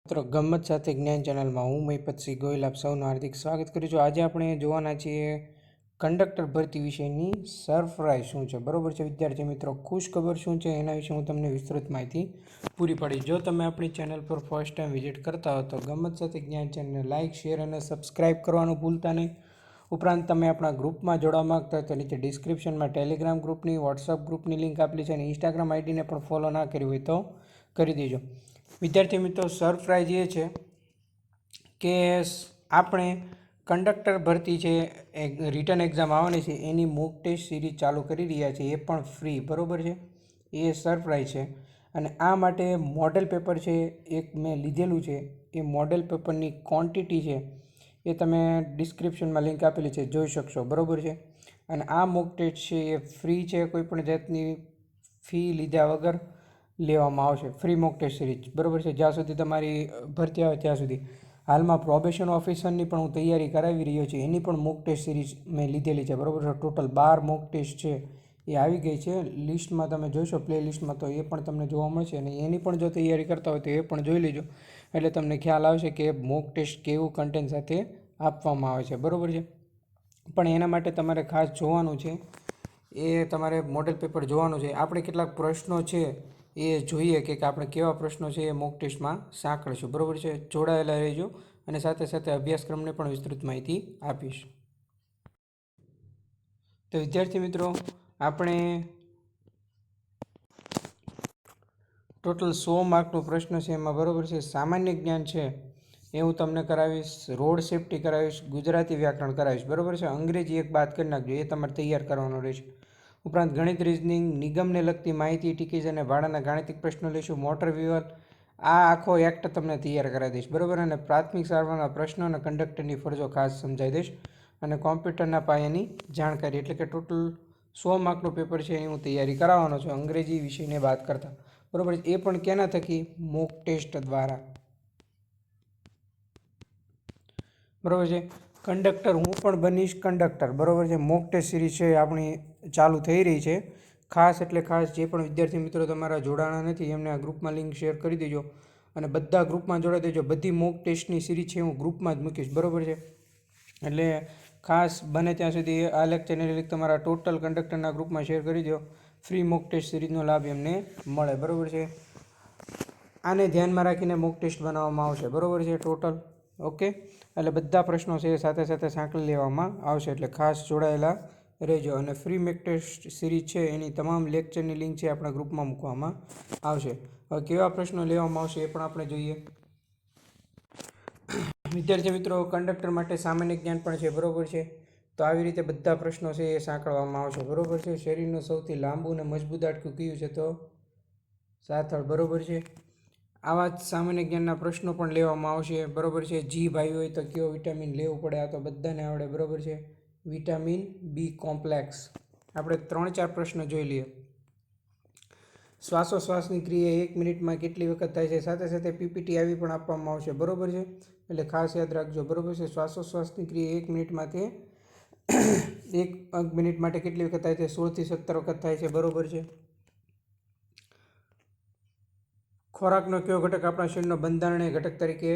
મિત્રો ગમ્મત સાથે જ્ઞાન ચેનલમાં હું મહિપતસિંહ ગોહિલ આપ સૌનું હાર્દિક સ્વાગત કરું છું। આજે આપણે જોવાના છીએ કંડક્ટર ભરતી વિષયની સરપ્રાઈઝ શું છે, બરોબર છે વિદ્યાર્થી મિત્રો। ખુશ ખબર શું છે એના વિશે હું તમને વિસ્તૃત માહિતી પૂરી પાડીશ। જો તમે આપણી ચેનલ પર ફર્સ્ટ ટાઈમ વિઝિટ કરતા હો તો ગમ્મત સાથે જ્ઞાન ચેનલને લાઇક, શેર અને સબસ્ક્રાઇબ કરવાનું ભૂલતા નહીં। ઉપરાંત તમે આપણા ગ્રુપમાં જોડાવા માંગતા હોય તો નીચે ડિસ્ક્રિપ્શનમાં ટેલિગ્રામ ગ્રુપની, વોટ્સઅપ ગ્રુપની લિંક આપેલી છે અને ઇન્સ્ટાગ્રામ આઈડીને પણ ફોલો ના કરી હોય તો કરી દેજો। વિદ્યાર્થી મિત્રો, સરપ્રાઈઝ એ છે કે આપણે કંડક્ટર ભરતી છે, રિટર્ન એક્ઝામ આવવાની છે, એની મોક ટેસ્ટ સિરીઝ ચાલુ કરી રહ્યા છે, એ પણ ફ્રી, બરાબર છે। એ સરપ્રાઈઝ છે અને આ માટે મોડેલ પેપર છે એક મેં લીધેલું છે। એ મોડેલ પેપરની ક્વોન્ટિટી છે એ તમે ડિસ્ક્રિપ્શનમાં લિંક આપેલી છે, જોઈ શકશો, બરાબર છે। અને આ મોક ટેસ્ટ છે એ ફ્રી છે, કોઈપણ જાતની ફી લીધા વગર લેવામાં આવશે। ફ્રી મોક ટેસ્ટ સિરીઝ, બરાબર છે, જ્યાં સુધી તમારી ભરતી આવે ત્યાં સુધી। હાલમાં પ્રોબેશન ઓફિસરની પણ હું તૈયારી કરાવી રહ્યો છું, એની પણ મોક ટેસ્ટ સિરીઝ મેં લીધેલી છે, બરાબર છે। ટોટલ 12 મોક ટેસ્ટ છે એ આવી ગઈ છે લિસ્ટમાં, તમે જોશો પ્લે લિસ્ટમાં તો એ પણ તમને જોવા મળશે અને એની પણ જો તૈયારી કરતા હોય તો એ પણ જોઈ લેજો, એટલે તમને ખ્યાલ આવશે કે મોક ટેસ્ટ કેવું કન્ટેન્ટ સાથે આપવામાં આવે છે, બરાબર છે। પણ એના માટે તમારે ખાસ જોવાનું છે, એ તમારે મોડેલ પેપર જોવાનું છે। આપણે કેટલાક પ્રશ્નો છે એ જોઈએ કે આપણે કેવા પ્રશ્નો છે એ મોક ટેસ્ટમાં સાંકળશું, બરાબર છે। જોડાયેલા રહેજો અને સાથે સાથે અભ્યાસક્રમને પણ વિસ્તૃત માહિતી આપીશ। તો વિદ્યાર્થી મિત્રો, આપણે ટોટલ 100 માર્કનો પ્રશ્ન છે એમાં, બરાબર છે, સામાન્ય જ્ઞાન છે એ હું તમને કરાવીશ, રોડ સેફટી કરાવીશ, ગુજરાતી વ્યાકરણ કરાવીશ, બરાબર છે। અંગ્રેજી એક બાદ કરી નાખજો, એ તમારે તૈયાર કરવાનો રહેશે। ઉપરાંત ગણિત, રીઝનિંગ, નિગમને લગતી માહિતી, ટિકિટ અને ભાડાના ગાણિતિક પ્રશ્નો લઈશું। મોટર વ્હીકલ, આ આખો એક્ટ તમને તૈયાર કરાવી દઈશ, બરાબર। અને પ્રાથમિક સારવારના પ્રશ્નો અને કંડક્ટરની ફરજો ખાસ સમજાવી દઈશ અને કોમ્પ્યુટરના પાયાની જાણકારી, એટલે કે ટોટલ 100 માર્કનું પેપર છે એ હું તૈયારી કરાવવાનો છું અંગ્રેજી વિષયને વાત કરતાં, બરાબર। એ પણ કેના થકી? મોક ટેસ્ટ દ્વારા, બરાબર છે। કંડક્ટર હું પણ બનીશ કંડક્ટર, બરાબર છે। મોક ટેસ્ટ સિરીઝ છે આપણી ચાલુ થઈ રહી છે। ખાસ એટલે ખાસ જે પણ વિદ્યાર્થી મિત્રો તમારા જોડાણા નથી એમને આ ગ્રુપમાં લિંક શેર કરી દેજો અને બધા ગ્રુપમાં જોડાઈ દેજો। બધી મોક ટેસ્ટની સિરીઝ છે હું ગ્રુપમાં જ મૂકીશ, બરાબર છે। એટલે ખાસ બને ત્યાં સુધી આ લેક્ચરની લિંક તમારા ટોટલ કંડક્ટરના ગ્રુપમાં શેર કરી દો, ફ્રી મોક ટેસ્ટ સિરીઝનો લાભ એમને મળે, બરાબર છે। આને ધ્યાનમાં રાખીને મોક ટેસ્ટ બનાવવામાં આવશે, બરાબર છે, ટોટલ ઓકે। એટલે બધા પ્રશ્નો છે સાથે સાથે સાંકળી લેવામાં આવશે, એટલે ખાસ જોડાયેલા રહેજો। અને ફ્રી મોક ટેસ્ટ સિરીઝ છે એની તમામ લેક્ચરની લિંક છે આપણા ગ્રુપમાં મૂકવામાં આવશે। હવે કેવા પ્રશ્નો લેવામાં આવશે એ પણ આપણે જોઈએ। વિદ્યાર્થી મિત્રો, કંડક્ટર માટે સામાન્ય જ્ઞાન પણ છે, બરાબર છે। તો આવી રીતે બધા પ્રશ્નો છે એ સાંકળવામાં આવશે, બરાબર છે। શરીરનું સૌથી લાંબુ અને મજબૂત હાડકું કયું છે? તો સાથળ, બરાબર છે। આવા જ સામાન્ય જ્ઞાનના પ્રશ્નો પણ લેવામાં આવશે, બરાબર છે। જી ભાઈ હોય તો કયો વિટામિન લેવું પડે? આ તો બધાને આવડે, બરાબર છે, વિટામિન બી કોમ્પ્લેક્સ। આપણે 3-4 પ્રશ્ન જોઈ લઈએ। શ્વાસોશ્વાસની ક્રિયા 1 મિનિટમાં કેટલી વખત થાય છે? સાથે સાથે પીપીટી આવી પણ આપવામાં આવશે, બરાબર છે, એટલે ખાસ યાદ રાખજો, બરાબર છે। શ્વાસોશ્વાસની ક્રિયા 1 મિનિટ માટે કેટલી વખત થાય છે? 16 થી 17 વખત થાય છે, બરાબર છે। ખોરાકનો કયો ઘટક આપણા શરીરનો બંધારણીય ઘટક તરીકે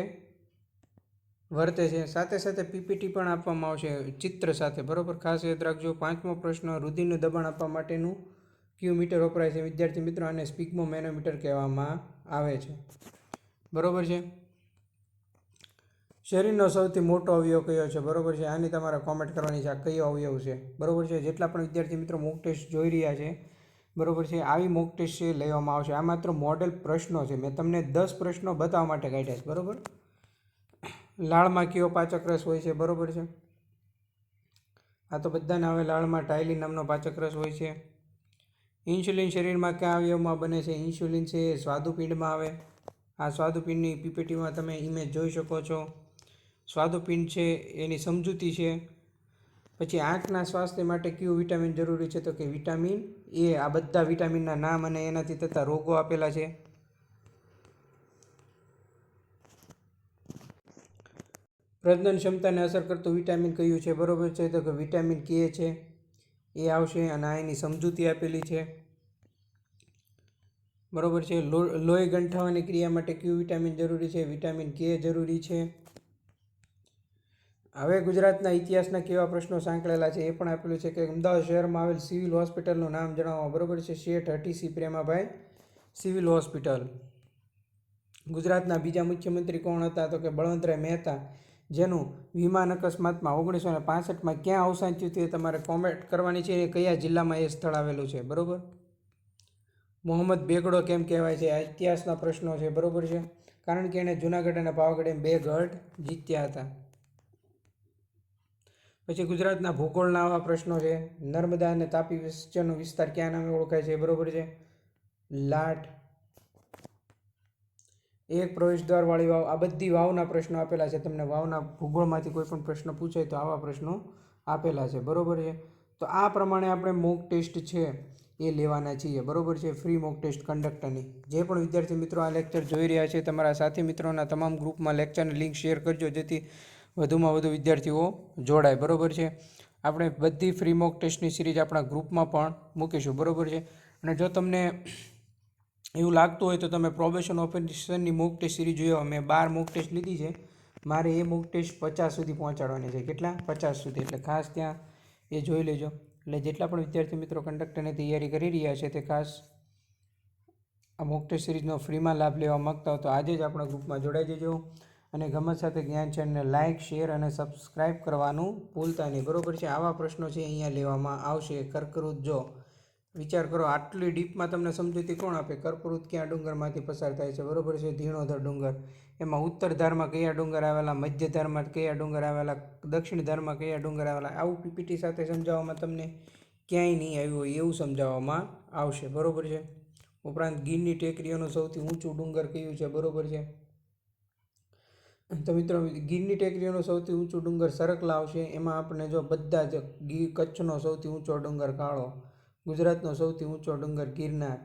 વર્તે છે? સાથે સાથે પીપીટી પણ આપવામાં આવશે ચિત્ર સાથે, બરાબર, ખાસ યાદ રાખજો। 5મો પ્રશ્ન, રુધિરનું દબાણ આપવા માટેનું કયું મીટર વપરાય છે? વિદ્યાર્થી મિત્રો, આને સ્પિગ્મોમેનોમીટર કહેવામાં આવે છે, બરાબર છે। શરીરનો સૌથી મોટો અવયવ કયો છે? બરાબર છે, આની તમારે કોમેન્ટ કરવાની છે, આ કયો અવયવ છે, બરાબર છે। જેટલા પણ વિદ્યાર્થી મિત્રો મોક ટેસ્ટ જોઈ રહ્યા છે, બરાબર છે, આવી મોક ટેસ્ટ છે લેવામાં આવશે। આ માત્ર મોડેલ પ્રશ્નો છે, મેં તમને 10 પ્રશ્નો બતાવવા માટે કાઢ્યા છે, બરાબર। લાળમાં કયો પાચક રસ હોય છે? બરાબર છે, આ તો બધાને હવે લાળમાં ટાયલિન નામનો પાચક રસ હોય છે। ઇન્સ્યુલિન શરીરમાં કયા અવયવમાં બને છે? ઇન્સ્યુલિન છે એ સ્વાદુપિંડમાં આવે। આ સ્વાદુપિંડની પીપીટીમાં તમે ઇમેજ જોઈ શકો છો। સ્વાદુપિંડ છે એની સમજૂતી છે। પછી આંખના સ્વાસ્થ્ય માટે કયું વિટામિન જરૂરી છે? તો કે વિટામિન એ। આ બધા વિટામિનના નામ અને એનાથી થતા રોગો આપેલા છે। પ્રજનન ક્ષમતાને અસર કરતું વિટામિન કયું છે? બરાબર છે, તો કે વિટામિન કે છે એ આવશે અને આ એની સમજૂતી આપેલી છે, બરોબર છે. લોહી ગંઠાવાની ક્રિયા માટે કયું વિટામિન જરૂરી છે? વિટામિન કે જરૂરી છે. હવે ગુજરાતના ઇતિહાસના કેવા પ્રશ્નો સાંકળેલા છે એ પણ આપેલું છે કે અમદાવાદ શહેરમાં આવેલ સિવિલ હોસ્પિટલનું નામ જણાવો. બરોબર છે, શેઠ હઠીસિંહ પ્રેમાભાઈ સિવિલ હોસ્પિટલ. ગુજરાતના બીજા મુખ્યમંત્રી કોણ હતા? તો કે બળવંતરાય મહેતા, જેનું વિમાન અકસ્માતમાં 1965માં ક્યાં અવસાન થયું તે તમારે કોમેન્ટ કરવાની છે. એ કયા જિલ્લામાં એ સ્થળ આવેલું છે? બરોબર. મોહમ્મદ બેગડો કેમ કહેવાય છે? આ ઇતિહાસના પ્રશ્નો છે. બરોબર છે, કારણ કે એણે જૂનાગઢ અને પાવાગઢ એમ 2 ગઢ જીત્યા હતા. પછી ગુજરાતના ભૂગોળના આવા પ્રશ્નો છે. નર્મદા અને તાપી વચ્ચેનો વિસ્તાર કયા નામે ઓળખાય છે? બરોબર છે, લાટ. એક પ્રવેશદ્વારવાળી વાવ. આ બધી વાવના પ્રશ્નો આપેલા છે તમને. વાવના ભૂગોળમાંથી કોઈ પણ પ્રશ્ન પૂછાય તો આવા પ્રશ્નો આપેલા છે. બરોબર છે, તો આ પ્રમાણે આપણે મોક ટેસ્ટ છે એ લેવાના છીએ. બરોબર છે, ફ્રી મોક ટેસ્ટ કંડક્ટરની. જે પણ વિદ્યાર્થી મિત્રો આ લેક્ચર જોઈ રહ્યા છે, તમારા સાથી મિત્રોના તમામ ગ્રુપમાં લેક્ચરની લિંક શેર કરજો, જેથી વધુમાં વધુ વિદ્યાર્થીઓ જોડાય. બરોબર છે, આપણે બધી ફ્રી મોક ટેસ્ટની સિરીઝ આપણા ગ્રુપમાં પણ મૂકીશું. બરોબર છે, અને જો તમને એવું લાગતું હોય તો તમે પ્રોબેશન ઓફિસરની મોક ટેસ્ટ સિરીઝ જોયો. મેં 12 મોક ટેસ્ટ લીધી છે. મારે એ મોક ટેસ્ટ 50 સુધી પહોંચાડવાની છે. કેટલા? 50 સુધી. એટલે ખાસ ત્યાં એ જોઈ લેજો. એટલે જેટલા પણ વિદ્યાર્થી મિત્રો કંડક્ટરની તૈયારી કરી રહ્યા છે તે ખાસ આ મોક ટેસ્ટ સિરીઝનો ફ્રીમાં લાભ લેવા માગતા હો તો આજે જ આપણા ગ્રુપમાં જોડાઈ જજો. અને ગમત સાથે જ્ઞાન ચેનલને લાઇક, શેર અને સબસ્ક્રાઈબ કરવાનું ભૂલતા નહીં. બરોબર છે, આવા પ્રશ્નો છે અહીંયા લેવામાં આવશે. કર્કવૃત. જો વિચાર કરો, આટલી ડીપમાં તમને સમજૂતી કોણ આપે? કર્કવૃત ક્યાં ડુંગરમાંથી પસાર થાય છે? બરોબર છે, ધીણોધર ડુંગર. એમાં ઉત્તર ધારમાં કયા ડુંગર આવેલા, મધ્ય ધારમાં કયા ડુંગર આવેલા, દક્ષિણ ધારમાં કયા ડુંગર આવેલા. આવું પીપીટી સાથે સમજાવવામાં તમને ક્યાંય નહીં આવ્યું હોય એવું સમજાવવામાં આવશે. બરોબર છે. ઉપરાંત ગીરની ટેકરીઓનું સૌથી ઊંચું ડુંગર કયું છે? બરોબર છે, તો મિત્રો ગીરની ટેકરીઓનું સૌથી ઊંચું ડુંગર સરકલા આવશે. એમાં આપણે જો બધા જ ગીર, કચ્છનો સૌથી ઊંચો ડુંગર કાળો, ગુજરાતનો સૌથી ઊંચો ડુંગર ગિરનાર,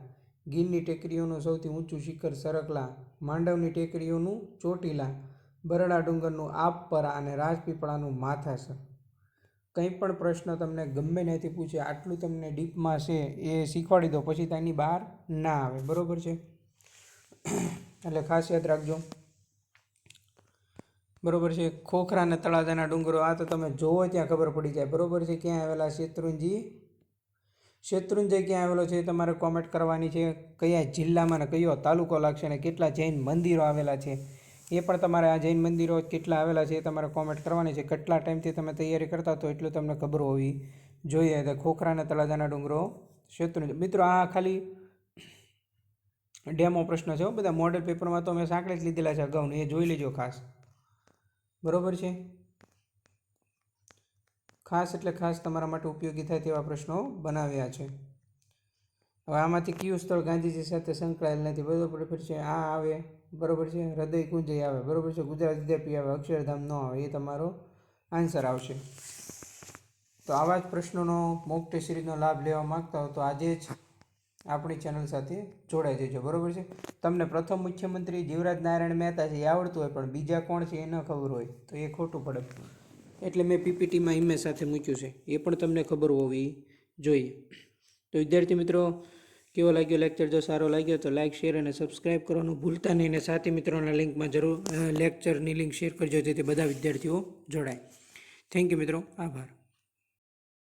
ગીરની ટેકરીઓનું સૌથી ઊંચું શિખર સરકલા, માંડવની ટેકરીઓનું ચોટીલા, બરડા ડુંગરનું આપપરા અને રાજપીપળાનું માથાસર. કંઈ પણ પ્રશ્ન તમને ગમે ત્યાંથી પૂછે, આટલું તમને ડીપમાં છે એ શીખવાડી દો, પછી તેની બહાર ના આવે. બરોબર છે, એટલે ખાસ યાદ રાખજો. બરોબર છે, ખોખરા અને તળાજાના ડુંગરો. આ તો તમે જોવો ત્યાં ખબર પડી જાય. બરોબર છે, ક્યાં આવેલા? શેત્રુંજય ક્યાં આવેલો છે તમારે કોમેન્ટ કરવાની છે. કયા જિલ્લામાં ને કયો તાલુકો લાગશે અને કેટલા જૈન મંદિરો આવેલા છે એ પણ તમારે, આ જૈન મંદિરો કેટલા આવેલા છે એ તમારે કોમેન્ટ કરવાની છે. કેટલા ટાઈમથી તમે તૈયારી કરતા તો એટલું તમને ખબર હોવી જોઈએ. ખોખરા અને તળાજાના ડુંગરો, શેત્રુંજય. મિત્રો આ ખાલી ડેમો પ્રશ્ન છે. બધા મોડેલ પેપરમાં તો મેં સાંકળે જ લીધેલા છે અગાઉનું, એ જોઈ લેજો ખાસ. બરોબર છે, ખાસ એટલે ખાસ તમારા માટે ઉપયોગી થાય તેવા પ્રશ્નો બનાવ્યા છે. હવે આમાંથી કયું સ્થળ ગાંધીજી સાથે સંકળાયેલ નથી? બરોબર છે, આ આવે. બરોબર છે, હૃદય કુંજય આવે. બરોબર છે, ગુજરાત વિદ્યાપીઠ આવે, અક્ષરધામ ન આવે. એ તમારો આન્સર આવશે. તો આવા જ પ્રશ્નોનો મોક ટેસ્ટ સિરીઝનો લાભ લેવા માગતા હો તો આજે જ આપણી ચેનલ સાથે જોડાઈ જજો. બરોબર છે, તમને પ્રથમ મુખ્યમંત્રી જીવરાજ નારાયણ મહેતા છે એ આવડતું હોય પણ બીજા કોણ છે એ ન ખબર હોય તો એ ખોટું પડે. એટલે મેં પીપીટીમાં ઇમેજ સાથે મૂક્યું છે, એ પણ તમને ખબર હોવી જોઈએ. તો વિદ્યાર્થી મિત્રો, કેવો લાગ્યો લેક્ચર? જો સારો લાગ્યો તો લાઇક, શેર અને સબસ્ક્રાઈબ કરવાનું ભૂલતા નહીં. અને સાથી મિત્રોના લિંકમાં જરૂર લેક્ચરની લિંક શેર કરજો, જેથી બધા વિદ્યાર્થીઓ જોડાય. થેન્ક યુ મિત્રો, આભાર.